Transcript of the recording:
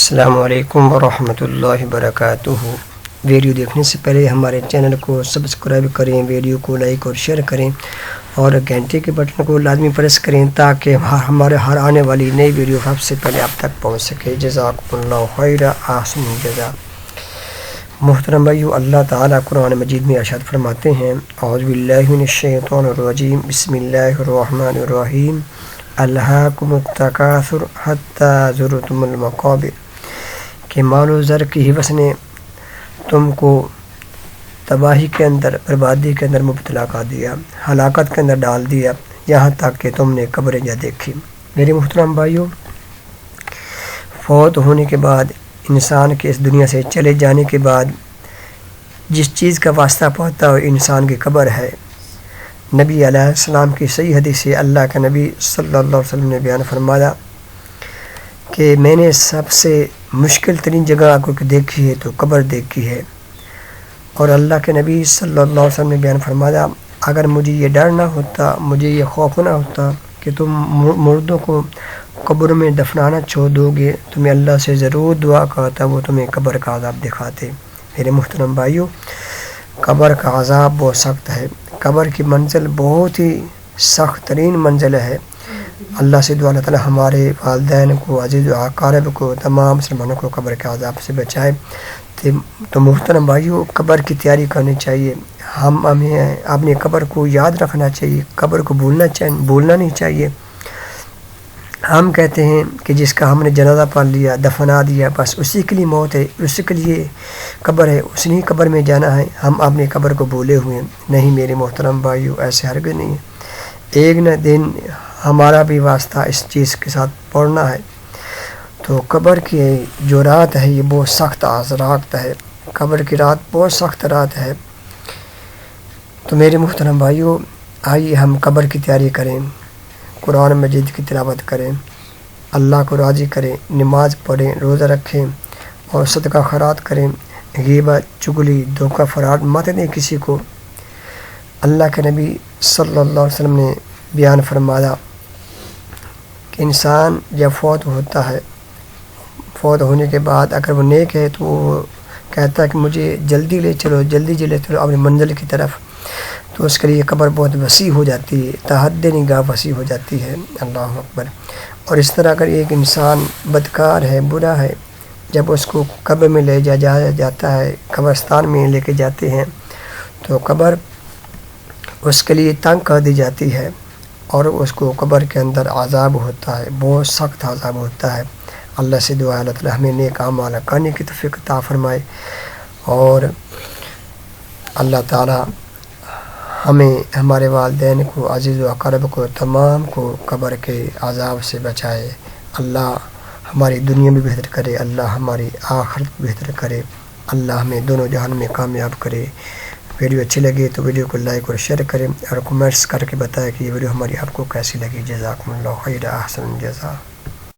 السلام علیکم ورحمۃ اللہ وبرکاتہ۔ ویڈیو دیکھنے سے پہلے ہمارے چینل کو سبسکرائب کریں، ویڈیو کو لائک اور شیئر کریں اور گھنٹے کے بٹن کو لازمی پریس کریں تاکہ ہمارے ہر آنے والی نئی ویڈیو سب سے پہلے آپ تک پہنچ سکے۔ جزاکم اللہ خیر، احسن الجزا۔ محترم بھائیو، اللہ تعالیٰ قرآن مجید میں ارشاد فرماتے ہیں: اعوذ باللہ من الشیطان الرجیم، بسم اللہ الرحمن الرحیم، الہاکم التکاثر حتی زرتم المقابر، کہ مال و زر کی حوث نے تم کو تباہی کے اندر، بربادی کے اندر مبتلا کر دیا، ہلاکت کے اندر ڈال دیا، یہاں تک کہ تم نے قبریں جا دیکھی۔ میرے محترم بھائیوں، فوت ہونے کے بعد، انسان کے اس دنیا سے چلے جانے کے بعد جس چیز کا واسطہ پاتا ہے انسان کی قبر ہے۔ نبی علیہ السلام کی صحیح حدیث سے اللہ کے نبی صلی اللہ علیہ وسلم نے بیان فرمایا کہ میں نے سب سے مشکل ترین جگہ کو دیکھی ہے تو قبر دیکھی ہے، اور اللہ کے نبی صلی اللہ علیہ وسلم نے بیان فرمایا اگر مجھے یہ ڈر نہ ہوتا، مجھے یہ خوف نہ ہوتا کہ تم مردوں کو قبر میں دفنانا چھوڑ دو گے تو میں اللہ سے ضرور دعا کرتا وہ تمہیں قبر کا عذاب دکھاتے۔ میرے محترم بھائیوں، قبر کا عذاب بہت سخت ہے، قبر کی منزل بہت ہی سخت ترین منزل ہے۔ اللہ سے دعا اللہ تعالیٰ ہمارے والدین کو، عزیز و اقارب کو، تمام مسلمانوں کو قبر کے عذاب سے بچائے۔ تو محترم بھائیوں، قبر کی تیاری کرنی چاہیے، ہمیں اپنی قبر کو یاد رکھنا چاہیے، قبر کو بھولنا نہیں چاہیے۔ ہم کہتے ہیں کہ جس کا ہم نے جنازہ پڑھ لیا، دفنا دیا، بس اسی کے لیے موت ہے، اسی کے لیے قبر ہے، اسی قبر میں جانا ہے، ہم اپنی قبر کو بھولے ہوئے ہیں۔ نہیں میرے محترم بھائیوں، ایسے ہرگز نہیں ہے۔ ایک نہ دن ہمارا بھی واسطہ اس چیز کے ساتھ پڑنا ہے۔ تو قبر کی جو رات ہے یہ بہت سخت رات ہے، قبر کی رات بہت سخت رات ہے۔ تو میرے محترم بھائیوں، آئیے ہم قبر کی تیاری کریں، قرآن مجید کی تلاوت کریں، اللہ کو راضی کریں، نماز پڑھیں، روزہ رکھیں اور صدقہ خیرات کریں، غیبت، چغلی، دھوکہ فریب مت دیں کسی کو۔ اللہ کے نبی صلی اللہ علیہ وسلم نے بیان فرمایا کہ انسان جب فوت ہوتا ہے، فوت ہونے کے بعد اگر وہ نیک ہے تو وہ کہتا ہے کہ مجھے جلدی لے چلو، جلدی لے چلو اپنی منزل کی طرف، تو اس کے لیے قبر بہت وسیع ہو جاتی ہے، تحد نگاہ وسیع ہو جاتی ہے۔ اللہ اکبر۔ اور اس طرح اگر ایک انسان بدکار ہے، برا ہے، جب اس کو قبر میں لے جایا جاتا ہے، قبرستان میں لے کے جاتے ہیں تو قبر اس کے لیے تنگ کر دی جاتی ہے اور اس کو قبر کے اندر عذاب ہوتا ہے، بہت سخت عذاب ہوتا ہے۔ اللہ سے دعا اللہ تعالیٰ ہمیں نیک اعمال کرنے کی توفیق عطا فرمائے، اور اللہ تعالیٰ ہمیں، ہمارے والدین کو، عزیز و اقارب کو، تمام کو قبر کے عذاب سے بچائے۔ اللہ ہماری دنیا بھی بہتر کرے، اللہ ہماری آخرت بہتر کرے، اللہ ہمیں دونوں جہان میں کامیاب کرے۔ ویڈیو اچھی لگی تو ویڈیو کو لائک اور شیئر کریں اور کمنٹس کر کے بتائیں کہ یہ ویڈیو ہماری آپ کو کیسی لگی۔ جزاکم اللہ خیر، احسن الجزا۔